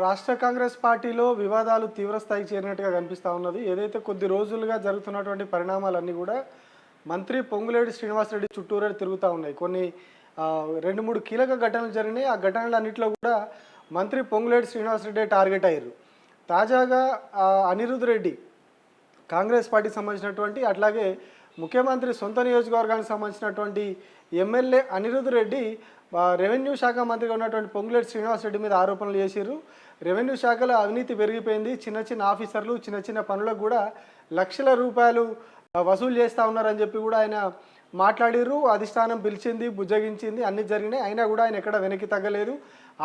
రాష్ట్ర కాంగ్రెస్ పార్టీలో వివాదాలు తీవ్రస్థాయికి చేరినట్టుగా కనిపిస్తూ ఉన్నది. ఏదైతే కొద్ది రోజులుగా జరుగుతున్నటువంటి పరిణామాలన్నీ కూడా మంత్రి పొంగులేటి శ్రీనివాసరెడ్డి చుట్టూరే తిరుగుతూ ఉన్నాయి. కొన్ని 2, 3 కీలక ఘటనలు జరిగినాయి. ఆ ఘటనలన్నింటిలో కూడా మంత్రి పొంగులేటి శ్రీనివాసరెడ్డి టార్గెట్ అయ్యారు. తాజాగా అనిరుద్ రెడ్డి కాంగ్రెస్ పార్టీకి సంబంధించినటువంటి, అట్లాగే ముఖ్యమంత్రి సొంత నియోజకవర్గానికి సంబంధించినటువంటి ఎమ్మెల్యే అనిరుద్ రెడ్డి రెవెన్యూ శాఖ మంత్రిగా ఉన్నటువంటి పొంగులేటి శ్రీనివాసరెడ్డి మీద ఆరోపణలు చేశారు. రెవెన్యూ శాఖలో అవినీతి పెరిగిపోయింది, చిన్న చిన్న ఆఫీసర్లు చిన్న చిన్న పనులకు కూడా లక్షల రూపాయలు వసూలు చేస్తూ ఉన్నారని చెప్పి కూడా ఆయన మాట్లాడారు. అధిష్టానం పిలిచింది, బుజ్జగించింది, అన్నీ జరిగినాయి. అయినా కూడా ఆయన ఎక్కడ వెనక్కి తగ్గలేదు.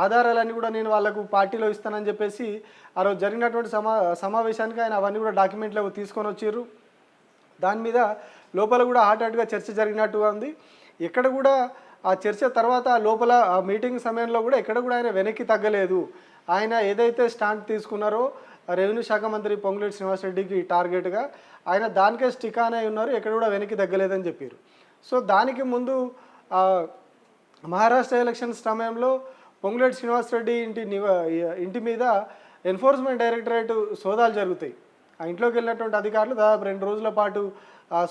ఆధారాలన్నీ కూడా నేను వాళ్ళకు పార్టీలో ఇస్తానని చెప్పేసి ఆ రోజు జరిగినటువంటి సమావేశానికి ఆయన అవన్నీ కూడా డాక్యుమెంట్లు తీసుకొని వచ్చారు. దాని మీద లోపల కూడా హాట్గా చర్చ జరిగినట్టుగా ఉంది. ఎక్కడ కూడా ఆ చర్చ తర్వాత లోపల ఆ మీటింగ్ సమయంలో కూడా ఎక్కడ కూడా ఆయన వెనక్కి తగ్గలేదు. ఆయన ఏదైతే స్టాండ్ తీసుకున్నారో రెవెన్యూ శాఖ మంత్రి పొంగులేటి శ్రీనివాసరెడ్డికి టార్గెట్గా ఆయన దానికే స్టిక్ అనే ఉన్నారు, ఎక్కడ కూడా వెనక్కి తగ్గలేదని చెప్పారు. సో దానికి ముందు మహారాష్ట్ర ఎలక్షన్స్ సమయంలో పొంగులేటి శ్రీనివాసరెడ్డి ఇంటి మీద ఎన్ఫోర్స్మెంట్ డైరెక్టరేట్ సోదాలు జరుగుతాయి. ఆ ఇంట్లోకి వెళ్ళినటువంటి అధికారులు దాదాపు 2 రోజుల పాటు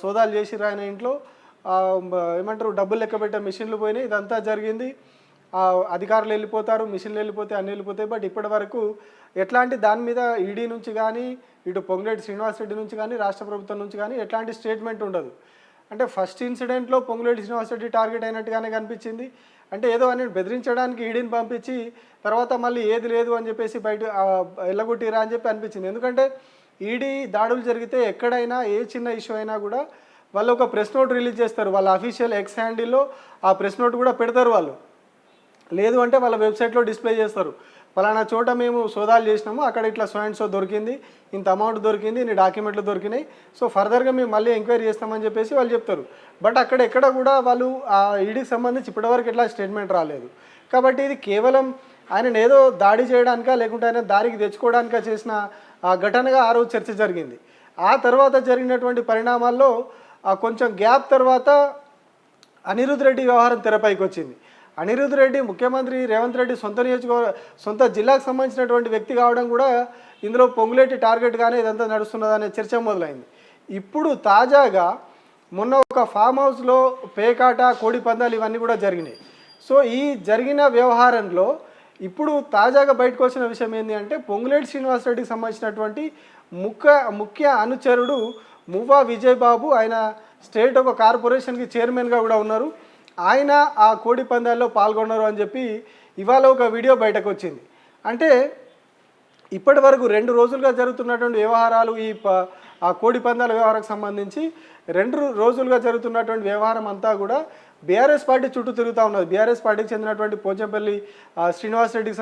సోదాలు చేసిరు. ఆయన ఇంట్లో ఏమంటారు డబ్బులు లెక్క పెట్టే మిషన్లు పోయినాయి. ఇదంతా జరిగింది. అధికారులు వెళ్ళిపోతారు, మిషన్లు వెళ్ళిపోతాయి, అన్నీ వెళ్ళిపోతాయి. బట్ ఇప్పటి వరకు ఎట్లాంటి దాని మీద ఈడీ నుంచి కానీ, ఇటు పొంగులేటి శ్రీనివాసరెడ్డి నుంచి కానీ, రాష్ట్ర ప్రభుత్వం నుంచి కానీ ఎట్లాంటి స్టేట్మెంట్ ఉండదు. అంటే ఫస్ట్ ఇన్సిడెంట్లో పొంగులేటి శ్రీనివాసరెడ్డి టార్గెట్ అయినట్టుగానే కనిపించింది. అంటే ఏదో అని బెదిరించడానికి ఈడీని పంపించి తర్వాత మళ్ళీ ఏది లేదు అని చెప్పేసి బయట ఎల్లగొట్టిరా అని చెప్పి అనిపించింది. ఎందుకంటే ఈడీ దాడులు జరిగితే ఎక్కడైనా ఏ చిన్న ఇష్యూ అయినా కూడా వాళ్ళు ఒక ప్రెస్ నోట్ రిలీజ్ చేస్తారు. వాళ్ళ అఫీషియల్ ఎక్స్ హ్యాండిల్లో ఆ ప్రెస్ నోట్ కూడా పెడతారు. వాళ్ళు లేదు అంటే వాళ్ళ వెబ్సైట్లో డిస్ప్లే చేస్తారు. ఫలానా చోట మేము సోదాలు చేసినాము, అక్కడ ఇట్లా సో అండ్ సో దొరికింది, ఇంత అమౌంట్ దొరికింది, ఇన్ని డాక్యుమెంట్లు దొరికినాయి, సో ఫర్దర్గా మేము మళ్ళీ ఎంక్వైరీ చేస్తామని చెప్పేసి వాళ్ళు చెప్తారు. బట్ అక్కడ ఎక్కడ కూడా వాళ్ళు ఆ ఈడీకి సంబంధించి ఇప్పటివరకు ఎట్లా స్టేట్మెంట్ రాలేదు. కాబట్టి ఇది కేవలం ఆయన ఏదో దాడి చేయడానికా లేకుంటే ఆయన దారికి తెచ్చుకోవడానికా చేసిన ఘటనగా ఆ రోజు చర్చ జరిగింది. ఆ తర్వాత జరిగినటువంటి పరిణామాల్లో కొంచెం గ్యాప్ తర్వాత అనిరుద్ రెడ్డి వ్యవహారం తెరపైకి వచ్చింది. అనిరుద్ రెడ్డి ముఖ్యమంత్రి రేవంత్ రెడ్డి సొంత జిల్లాకు సంబంధించినటువంటి వ్యక్తి కావడం కూడా ఇందులో పొంగులేటి టార్గెట్గానే ఇదంతా నడుస్తున్నదనే చర్చ మొదలైంది. ఇప్పుడు తాజాగా మొన్న ఒక ఫామ్ హౌస్లో పేకాట, కోడి పందాలు ఇవన్నీ కూడా జరిగినాయి. సో ఈ జరిగిన వ్యవహారంలో ఇప్పుడు తాజాగా బయటకు వచ్చిన విషయం ఏంటి అంటే పొంగులేటి శ్రీనివాసరెడ్డికి సంబంధించినటువంటి ముఖ్య అనుచరుడు మువ్వా విజయ్ బాబు, ఆయన స్టేట్ ఒక కార్పొరేషన్కి చైర్మన్గా కూడా ఉన్నారు. ఆయన ఆ కోడి పందాల్లో పాల్గొన్నారు అని చెప్పి ఇవాళ ఒక వీడియో బయటకు వచ్చింది. అంటే ఇప్పటి వరకు 2 రోజులుగా జరుగుతున్నటువంటి వ్యవహారాలు, ఆ కోడి పందాల వ్యవహారానికి సంబంధించి 2 రోజులుగా జరుగుతున్నటువంటి వ్యవహారం అంతా కూడా బీఆర్ఎస్ పార్టీ చుట్టూ తిరుగుతూ ఉన్నది. బీఆర్ఎస్ పార్టీకి చెందినటువంటి పోచంపల్లి శ్రీనివాసరెడ్డికి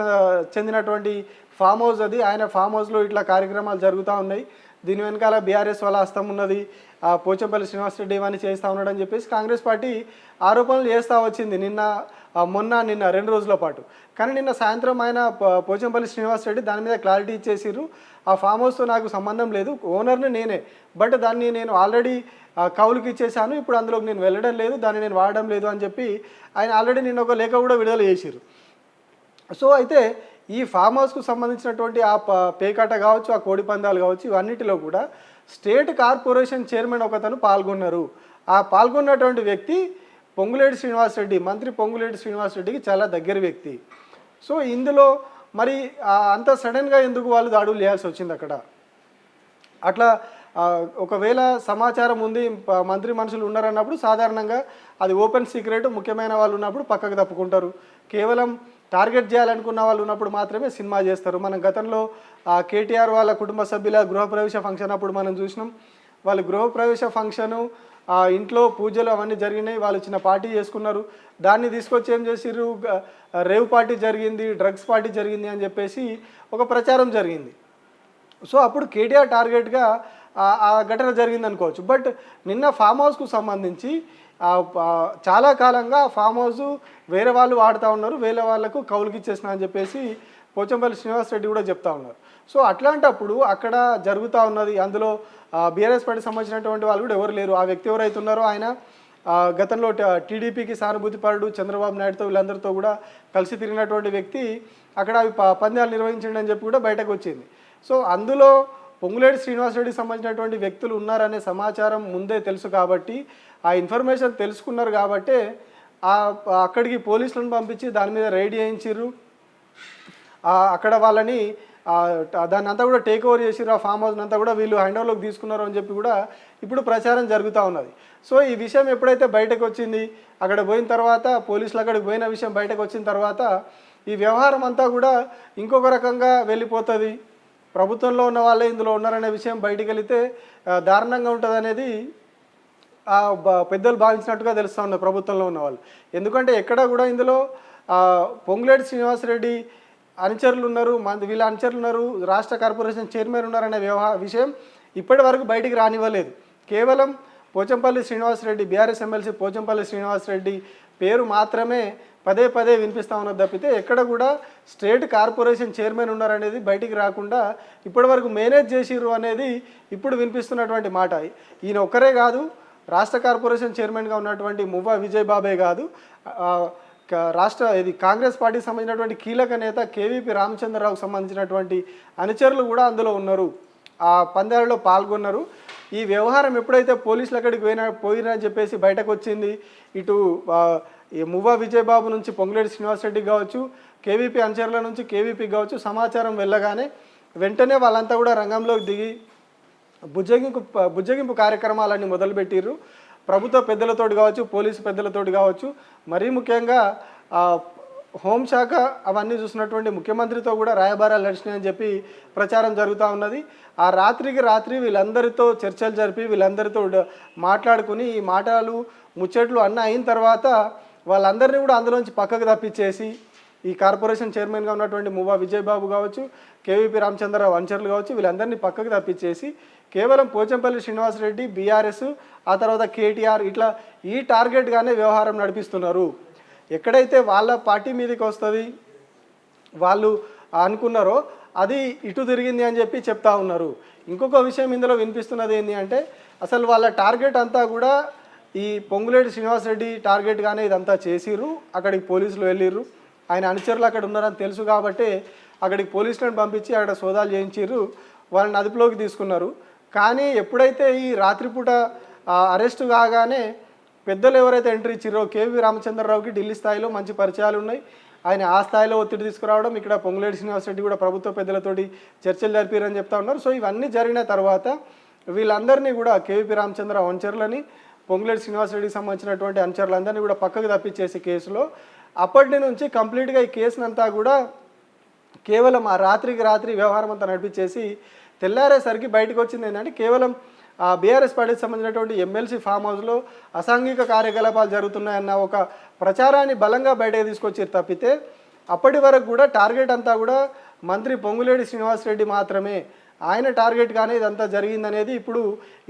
చెందినటువంటి ఫామ్ హౌస్ అది. ఆయన ఫామ్ హౌస్లో ఇట్లా కార్యక్రమాలు జరుగుతూ ఉన్నాయి. దీని వెనకాల బీఆర్ఎస్ వాళ్ళ హస్తం ఉన్నది, పోచంపల్లి శ్రీనివాసరెడ్డి ఇవన్నీ చేస్తూ ఉన్నాడని చెప్పేసి కాంగ్రెస్ పార్టీ ఆరోపణలు చేస్తూ వచ్చింది నిన్న 2 రోజుల పాటు. కానీ నిన్న సాయంత్రం ఆయన పోచంపల్లి శ్రీనివాసరెడ్డి దాని మీద క్లారిటీ ఇచ్చేసిరు. ఆ ఫామ్ హౌస్తో నాకు సంబంధం లేదు, ఓనర్ని నేనే, బట్ దాన్ని నేను ఆల్రెడీ కౌలుకి ఇచ్చేసాను, ఇప్పుడు అందులోకి నేను వెళ్ళడం లేదు, దాన్ని నేను వాడడం లేదు అని చెప్పి ఆయన ఆల్రెడీ నిన్న ఒక లేఖ కూడా విడుదల చేసిరు. సో అయితే ఈ ఫామ్ హౌస్కు సంబంధించినటువంటి ఆ పేకాట కావచ్చు, ఆ కోడి పందాలు కావచ్చు, ఇవన్నిటిలో కూడా స్టేట్ కార్పొరేషన్ చైర్మన్ ఒకతను పాల్గొన్నారు. ఆ పాల్గొన్నటువంటి వ్యక్తి పొంగులేటి శ్రీనివాసరెడ్డి, మంత్రి పొంగులేటి శ్రీనివాసరెడ్డికి చాలా దగ్గర వ్యక్తి. సో ఇందులో మరి అంత సడన్గా ఎందుకు వాళ్ళు దాడులు చేయాల్సి వచ్చింది అక్కడ? అట్లా ఒకవేళ సమాచారం ఉంది, మంత్రి మనుషులు ఉన్నారన్నప్పుడు సాధారణంగా అది ఓపెన్ సీక్రెట్, ముఖ్యమైన వాళ్ళు ఉన్నప్పుడు పక్కకు తప్పుకుంటారు. కేవలం టార్గెట్ చేయాలనుకున్న వాళ్ళు ఉన్నప్పుడు మాత్రమే సినిమా చేస్తారు. మనం గతంలో కేటీఆర్ వాళ్ళ కుటుంబ సభ్యుల గృహప్రవేశ ఫంక్షన్ అప్పుడు మనం చూసినాం. వాళ్ళ గృహప్రవేశ ఫంక్షను ఇంట్లో పూజలు అవన్నీ జరిగినాయి, వాళ్ళు చిన్న పార్టీ చేసుకున్నారు. దాన్ని తీసుకొచ్చి ఏం చేసిర్రు, రేవ్ పార్టీ జరిగింది, డ్రగ్స్ పార్టీ జరిగింది అని చెప్పేసి ఒక ప్రచారం జరిగింది. సో అప్పుడు కేటీఆర్ టార్గెట్గా ఆ ఘటన జరిగింది అనుకోవచ్చు. బట్ నిన్న ఫామ్ హౌస్కు సంబంధించి చాలా కాలంగా ఫామ్ హౌస్ వేరే వాళ్ళు వాడుతూ ఉన్నారు, వేరే వాళ్ళకు కౌలుకి ఇచ్చేసిన అని చెప్పేసి పోచంపల్లి శ్రీనివాసరెడ్డి కూడా చెప్తా ఉన్నారు. సో అట్లాంటప్పుడు అక్కడ జరుగుతూ ఉన్నది, అందులో బీఆర్ఎస్ పార్టీకి సంబంధించినటువంటి వాళ్ళు కూడా ఎవరు లేరు. ఆ వ్యక్తి ఎవరైతే ఉన్నారో ఆయన గతంలో టీడీపీకి సానుభూతిపరుడు, చంద్రబాబు నాయుడుతో వీళ్ళందరితో కూడా కలిసి తిరిగినటువంటి వ్యక్తి. అక్కడ అవి పందాలు నిర్వహించండి అని చెప్పి కూడా బయటకు వచ్చింది. సో అందులో పొంగులేటి శ్రీనివాసరెడ్డికి సంబంధించినటువంటి వ్యక్తులు ఉన్నారనే సమాచారం ముందే తెలుసు కాబట్టి, ఆ ఇన్ఫర్మేషన్ తెలుసుకున్నారు కాబట్టే అక్కడికి పోలీసులను పంపించి దాని మీద రైడ్ చేయించారు. అక్కడ వాళ్ళని దాన్ని అంతా కూడా టేక్ ఓవర్ చేసిర్రు. ఆ ఫామ్ హౌస్ అంతా కూడా వీళ్ళు హ్యాండ్ ఓవర్లోకి తీసుకున్నారు అని చెప్పి కూడా ఇప్పుడు ప్రచారం జరుగుతూ ఉన్నది. సో ఈ విషయం ఎప్పుడైతే బయటకు వచ్చింది, అక్కడ పోయిన తర్వాత పోలీసులు అక్కడికి పోయిన విషయం బయటకు వచ్చిన తర్వాత ఈ వ్యవహారం అంతా కూడా ఇంకొక రకంగా వెళ్ళిపోతుంది. ప్రభుత్వంలో ఉన్న వాళ్ళే ఇందులో ఉన్నారనే విషయం బయటికి వెళితే దారుణంగా ఉంటుంది అనేది పెద్దలు భావించినట్టుగా తెలుస్తూ ఉన్నారు ప్రభుత్వంలో ఉన్న వాళ్ళు. ఎందుకంటే ఎక్కడ కూడా ఇందులో పొంగులేటి శ్రీనివాసరెడ్డి అనుచరులు ఉన్నారు, వీళ్ళ అనుచరులు ఉన్నారు, రాష్ట్ర కార్పొరేషన్ చైర్మన్ ఉన్నారనే విషయం ఇప్పటి వరకు బయటికి రానివ్వలేదు. కేవలం పోచంపల్లి శ్రీనివాసరెడ్డి, బీఆర్ఎస్ ఎమ్మెల్సీ పోచంపల్లి శ్రీనివాసరెడ్డి పేరు మాత్రమే పదే పదే వినిపిస్తూ ఉన్నది తప్పితే ఎక్కడ కూడా స్టేట్ కార్పొరేషన్ చైర్మన్ ఉన్నారనేది బయటికి రాకుండా ఇప్పటి వరకు మేనేజ్ చేసిర్రు అనేది ఇప్పుడు వినిపిస్తున్నటువంటి మాట. ఈయన ఒక్కరే కాదు, రాష్ట్ర కార్పొరేషన్ చైర్మన్గా ఉన్నటువంటి మువ్వ విజయ్ బాబే కాదు, ఇది కాంగ్రెస్ పార్టీకి సంబంధించినటువంటి కీలక నేత కేవీపీ రామచంద్రరావుకు సంబంధించినటువంటి అనుచరులు కూడా అందులో ఉన్నారు, ఆ పందాలలో పాల్గొన్నారు. ఈ వ్యవహారం ఎప్పుడైతే పోలీసులు అక్కడికి పోయినని చెప్పేసి బయటకు వచ్చింది, ఇటు మువ్వ విజయబాబు నుంచి పొంగులేటి శ్రీనివాసరెడ్డికి కావచ్చు, కేవీపీ అనుచరుల నుంచి కేవీపీకి కావచ్చు సమాచారం వెళ్ళగానే వెంటనే వాళ్ళంతా కూడా రంగంలోకి దిగి బుజ్జగింపు కార్యక్రమాలన్నీ మొదలుపెట్టిర్రు. ప్రభుత్వ పెద్దలతోటి కావచ్చు, పోలీసు పెద్దలతోటి కావచ్చు, మరీ ముఖ్యంగా హోంశాఖ అవన్నీ చూసినటువంటి ముఖ్యమంత్రితో కూడా రాయబారాలు నడిచినాయని చెప్పి ప్రచారం జరుగుతూ ఉన్నది. ఆ రాత్రికి రాత్రి వీళ్ళందరితో చర్చలు జరిపి వీళ్ళందరితో మాట్లాడుకుని ఈ మాటలు ముచ్చట్లు అన్నీ అయిన తర్వాత వాళ్ళందరినీ కూడా అందులోంచి పక్కకు తప్పించేసి ఈ కార్పొరేషన్ చైర్మన్గా ఉన్నటువంటి మువ్వ విజయబాబు కావచ్చు, కేవీపీ రామచంద్రరావు అనుచరులు కావచ్చు, వీళ్ళందరినీ పక్కకు తప్పించేసి కేవలం పోచంపల్లి శ్రీనివాసరెడ్డి, బీఆర్ఎస్, ఆ తర్వాత కేటీఆర్ ఇట్లా ఈ టార్గెట్గానే వ్యవహారం నడిపిస్తున్నారు. ఎక్కడైతే వాళ్ళ పార్టీ మీదకి వస్తుంది వాళ్ళు అనుకున్నారో అది ఇటు తిరిగింది అని చెప్పి చెప్తా ఉన్నారు. ఇంకొక విషయం ఇందులో వినిపిస్తున్నది ఏంటి అంటే అసలు వాళ్ళ టార్గెట్ అంతా కూడా ఈ పొంగులేటి శ్రీనివాసరెడ్డి టార్గెట్గానే ఇదంతా చేసిర్రు. అక్కడికి పోలీసులు వెళ్ళిర్రు, ఆయన అనుచరులు అక్కడ ఉన్నారని తెలుసు కాబట్టి అక్కడికి పోలీసులను పంపించి అక్కడ సోదాలు చేయించారు, వాళ్ళని అదుపులోకి తీసుకున్నారు. కానీ ఎప్పుడైతే ఈ రాత్రిపూట అరెస్టు కాగానే పెద్దలు ఎవరైతే ఎంట్రీ ఇచ్చిరో కేవీ రామచంద్రరావుకి ఢిల్లీ స్థాయిలో మంచి పరిచయాలు ఉన్నాయి, ఆయన ఆ స్థాయిలో ఒత్తిడి తీసుకురావడం, ఇక్కడ పొంగులేటి శ్రీనివాసరెడ్డి కూడా ప్రభుత్వ పెద్దలతోటి చర్చలు జరిపారని చెప్తా ఉన్నారు. సో ఇవన్నీ జరిగిన తర్వాత వీళ్ళందరినీ కూడా కేవీపీ రామచంద్రరావు అనుచరులని, పొంగులేటి శ్రీనివాసరెడ్డికి సంబంధించినటువంటి అనుచరులందరినీ కూడా పక్కకు తప్పించేసి కేసులో అప్పటి నుంచి కంప్లీట్గా ఈ కేసునంతా కూడా కేవలం ఆ రాత్రికి రాత్రి వ్యవహారం అంతా నడిపించేసి తెల్లారేసరికి బయటకు వచ్చింది ఏంటంటే కేవలం బీఆర్ఎస్ పార్టీకి సంబంధించినటువంటి ఎమ్మెల్సీ ఫామ్ హౌస్లో అసాంఘిక కార్యకలాపాలు జరుగుతున్నాయన్న ఒక ప్రచారాన్ని బలంగా బయటకు తీసుకొచ్చారు తప్పితే అప్పటి వరకు కూడా టార్గెట్ అంతా కూడా మంత్రి పొంగులేటి శ్రీనివాసరెడ్డి మాత్రమే, ఆయన టార్గెట్గానే ఇదంతా జరిగిందనేది ఇప్పుడు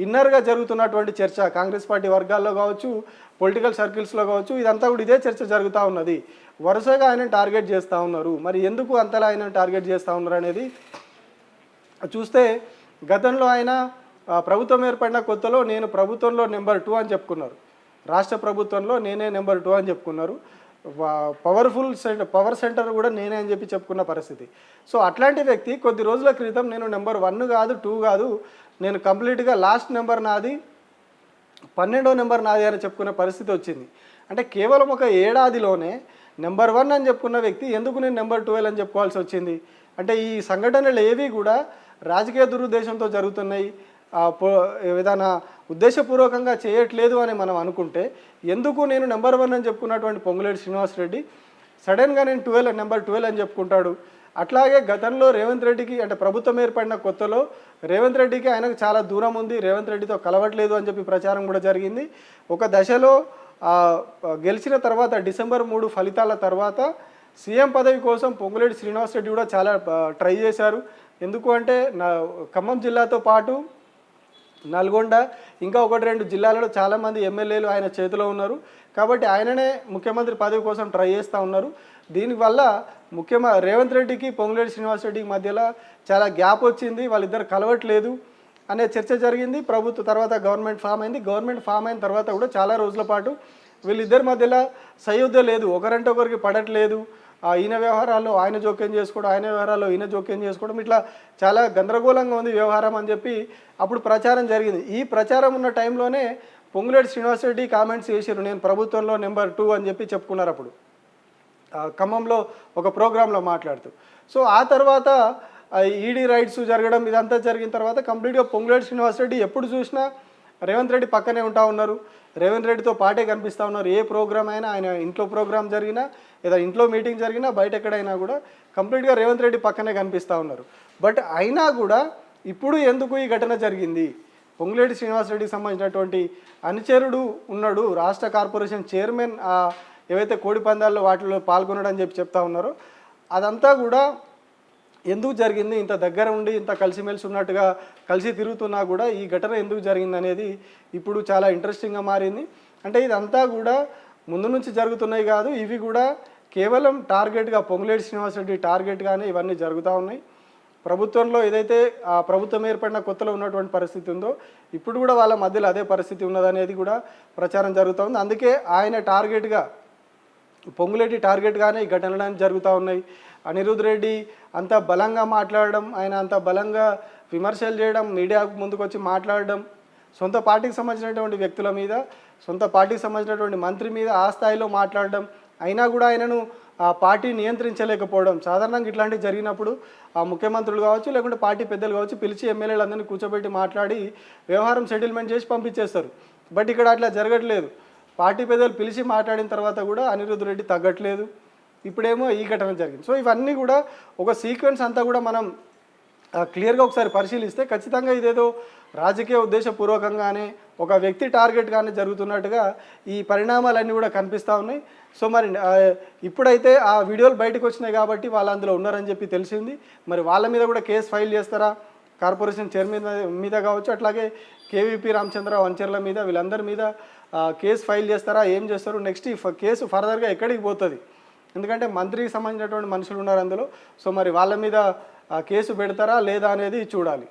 ఇన్నర్గా జరుగుతున్నటువంటి చర్చ కాంగ్రెస్ పార్టీ వర్గాల్లో కావచ్చు, పొలిటికల్ సర్కిల్స్లో కావచ్చు, ఇదంతా కూడా ఇదే చర్చ జరుగుతూ ఉన్నది. వరుసగా ఆయన టార్గెట్ చేస్తూ ఉన్నారు. మరి ఎందుకు అంతలా ఆయన టార్గెట్ చేస్తూ ఉన్నారు అనేది చూస్తే గతంలో ఆయన ప్రభుత్వం ఏర్పడిన కొత్తలో నేను ప్రభుత్వంలో నెంబర్ 2 అని చెప్పుకున్నారు, రాష్ట్ర ప్రభుత్వంలో నేనే నెంబర్ 2 అని చెప్పుకున్నారు, పవర్ సెంటర్ కూడా నేనే అని చెప్పి చెప్పుకున్న పరిస్థితి. సో అట్లాంటి వ్యక్తి కొద్ది రోజుల క్రితం నేను నెంబర్ 1 కాదు 2 కాదు, నేను కంప్లీట్గా లాస్ట్ నెంబర్ నాది 12వ నెంబర్ నాది అని చెప్పుకునే పరిస్థితి వచ్చింది. అంటే కేవలం ఒక ఏడాదిలోనే నెంబర్ 1 అని చెప్పుకున్న వ్యక్తి ఎందుకు నేను నెంబర్ 12 అని చెప్పుకోవాల్సి వచ్చింది? అంటే ఈ సంఘటనలు ఏవి కూడా రాజకీయ దురుద్దేశంతో జరుగుతున్నాయి, ఏదైనా ఉద్దేశపూర్వకంగా చేయట్లేదు అని మనం అనుకుంటే ఎందుకు నేను నెంబర్ 1 అని చెప్పుకున్నటువంటి పొంగులేటి శ్రీనివాసరెడ్డి సడన్గా నేను నెంబర్ 12 అని చెప్పుకుంటాడు? అట్లాగే గతంలో రేవంత్ రెడ్డికి అంటే ప్రభుత్వం ఏర్పడిన కొత్తలో రేవంత్ రెడ్డికి ఆయనకు చాలా దూరం ఉంది, రేవంత్ రెడ్డితో కలవట్లేదు అని చెప్పి ప్రచారం కూడా జరిగింది. ఒక దశలో గెలిచిన తర్వాత డిసెంబర్ 3 ఫలితాల తర్వాత సీఎం పదవి కోసం పొంగులేటి శ్రీనివాసరెడ్డి కూడా చాలా ట్రై చేశారు. ఎందుకు అంటే ఖమ్మం జిల్లాతో పాటు నల్గొండ ఇంకా 1-2 జిల్లాలలో చాలామంది ఎమ్మెల్యేలు ఆయన చేతిలో ఉన్నారు కాబట్టి ఆయననే ముఖ్యమంత్రి పదవి కోసం ట్రై చేస్తూ ఉన్నారు. దీనివల్ల రేవంత్ రెడ్డికి పొంగులేటి శ్రీనివాసరెడ్డికి మధ్యలో చాలా గ్యాప్ వచ్చింది, వాళ్ళిద్దరు కలవట్లేదు అనే చర్చ జరిగింది. తర్వాత గవర్నమెంట్ ఫామ్ అయింది. గవర్నమెంట్ ఫామ్ అయిన తర్వాత కూడా చాలా రోజుల పాటు వీళ్ళిద్దరి మధ్యలో సయోధ్య లేదు, ఒకరంటే ఒకరికి పడట్లేదు, ఈయన వ్యవహారాల్లో ఆయన జోక్యం చేసుకోవడం, ఆయన వ్యవహారాల్లో ఈయన జోక్యం చేసుకోవడం, ఇట్లా చాలా గందరగోళంగా ఉంది వ్యవహారం అని చెప్పి అప్పుడు ప్రచారం జరిగింది. ఈ ప్రచారం ఉన్న టైంలోనే పొంగులేటి శ్రీనివాసరెడ్డి కామెంట్స్ చేశారు, నేను ప్రభుత్వంలో నెంబర్ 2 అని చెప్పి చెప్పుకున్నారు అప్పుడు ఖమ్మంలో ఒక ప్రోగ్రాంలో మాట్లాడుతూ. సో ఆ తర్వాత ఈడీ రైట్స్ జరగడం ఇదంతా జరిగిన తర్వాత కంప్లీట్గా పొంగులేటి శ్రీనివాసరెడ్డి ఎప్పుడు చూసినా రేవంత్ రెడ్డి పక్కనే ఉంటా ఉన్నారు, రేవంత్ రెడ్డితో పాటే కనిపిస్తూ ఉన్నారు. ఏ ప్రోగ్రామ్ అయినా, ఆయన ఇంట్లో ప్రోగ్రామ్ జరిగినా లేదా ఇంట్లో మీటింగ్ జరిగినా బయట ఎక్కడైనా కూడా కంప్లీట్గా రేవంత్ రెడ్డి పక్కనే కనిపిస్తూ ఉన్నారు. బట్ అయినా కూడా ఇప్పుడు ఎందుకు ఈ ఘటన జరిగింది? పొంగులేటి శ్రీనివాసరెడ్డికి సంబంధించినటువంటి అనుచరుడు ఉన్నాడు, రాష్ట్ర కార్పొరేషన్ చైర్మన్ ఏవైతే కోడి పందాల్లో వాటిలో పాల్గొనడని చెప్పి చెప్తా ఉన్నారో అదంతా కూడా ఎందుకు జరిగింది? ఇంత దగ్గర ఉండి ఇంత కలిసిమెలిసి ఉన్నట్టుగా కలిసి తిరుగుతున్నా కూడా ఈ ఘటన ఎందుకు జరిగింది అనేది ఇప్పుడు చాలా ఇంట్రెస్టింగ్గా మారింది. అంటే ఇదంతా కూడా ముందు నుంచి జరుగుతున్నాయి కాదు, ఇవి కూడా కేవలం టార్గెట్గా పొంగులేటి శ్రీనివాసరెడ్డి టార్గెట్గానే ఇవన్నీ జరుగుతూ ఉన్నాయి. ప్రభుత్వంలో ఏదైతే ప్రభుత్వం ఏర్పడిన కొత్తలో ఉన్నటువంటి పరిస్థితి ఉందో ఇప్పుడు కూడా వాళ్ళ మధ్యలో అదే పరిస్థితి ఉన్నదనేది కూడా ప్రచారం జరుగుతూ ఉంది. అందుకే ఆయన టార్గెట్గా, పొంగులేటి టార్గెట్గానే ఈ ఘటనలు జరుగుతూ ఉన్నాయి. అనిరుద్ రెడ్డి అంత బలంగా మాట్లాడడం, ఆయన అంత బలంగా విమర్శలు చేయడం, మీడియా ముందుకు వచ్చి మాట్లాడడం, సొంత పార్టీకి సంబంధించినటువంటి వ్యక్తుల మీద, సొంత పార్టీకి సంబంధించినటువంటి మంత్రి మీద ఆ స్థాయిలో మాట్లాడడం, అయినా కూడా ఆయనను ఆ పార్టీ నియంత్రించలేకపోవడం. సాధారణంగా ఇట్లాంటివి జరిగినప్పుడు ఆ ముఖ్యమంత్రులు కావచ్చు లేకుంటే పార్టీ పెద్దలు కావచ్చు పిలిచి ఎమ్మెల్యేలందరినీ కూర్చోబెట్టి మాట్లాడి వ్యవహారం సెటిల్మెంట్ చేసి పంపించేస్తారు. బట్ ఇక్కడ అట్లా జరగట్లేదు. పార్టీ పెద్దలు పిలిచి మాట్లాడిన తర్వాత కూడా అనిరుద్ రెడ్డి తగ్గట్లేదు. ఇప్పుడేమో ఈ ఘటన జరిగింది. సో ఇవన్నీ కూడా ఒక సీక్వెన్స్ అంతా కూడా మనం క్లియర్గా ఒకసారి పరిశీలిస్తే ఖచ్చితంగా ఇదేదో రాజకీయ ఉద్దేశపూర్వకంగానే ఒక వ్యక్తి టార్గెట్గానే జరుగుతున్నట్టుగా ఈ పరిణామాలన్నీ కూడా కనిపిస్తూ ఉన్నాయి. సో మరి ఇప్పుడైతే ఆ వీడియోలు బయటకు వచ్చినాయి కాబట్టి వాళ్ళు అందులో ఉన్నారని చెప్పి తెలిసింది. మరి వాళ్ళ మీద కూడా కేసు ఫైల్ చేస్తారా? కార్పొరేషన్ చైర్మన్ మీద కావచ్చు, అట్లాగే కేవీపీ రామచంద్ర వంచర్ల మీద, వీళ్ళందరి మీద కేసు ఫైల్ చేస్తారా? ఏం చేస్తారు? నెక్స్ట్ ఈ కేసు ఫర్దర్గా ఎక్కడికి పోతుంది? ఎందుకంటే మంత్రికి సంబంధించినటువంటి మనుషులు ఉన్నారు అందులో. సో మరి వాళ్ళ మీద కేసు పెడతారా లేదా అనేది చూడాలి.